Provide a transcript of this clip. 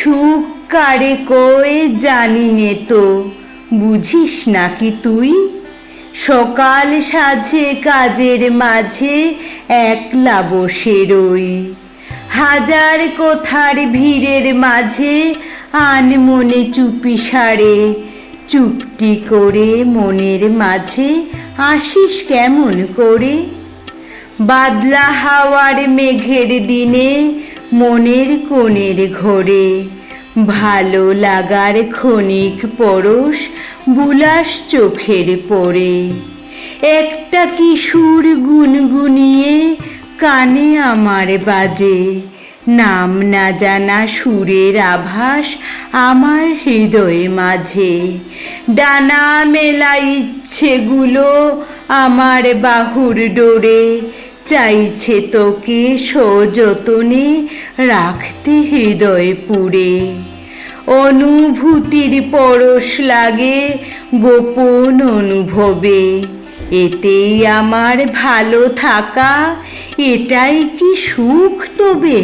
সুখ কারে কয়ে জানি নে তো, বুঝিস নাকি তুই? সকাল সাজে কাজের মাঝে একলা বসে রই, হাজার কথার ভিড়ের মাঝে আনমনে চুপি সারে, চুপটি করে মনের মাঝে আসিস কেমন করে? বাদলা হাওয়ার মেঘের দিনে মনের কোণের ঘোরে, ভালো লাগার ক্ষণিক পরশ বুলাস চোখের পড়ে। একটা কিশোর গুনগুনিয়ে কানে আমার বাজে, নাম না জানা সুরের আভাস আমার হৃদয়ে মাঝে। ডানা মেলা ইচ্ছেগুলো আমার বাহুর ডোরে, চাইছে তোকে সযতনে রাখতে হৃদয় পুরে। অনুভূতির পরশ লাগে গোপন অনুভবে, এতেই আমার ভালো থাকা, এটাই কি সুখ তবে?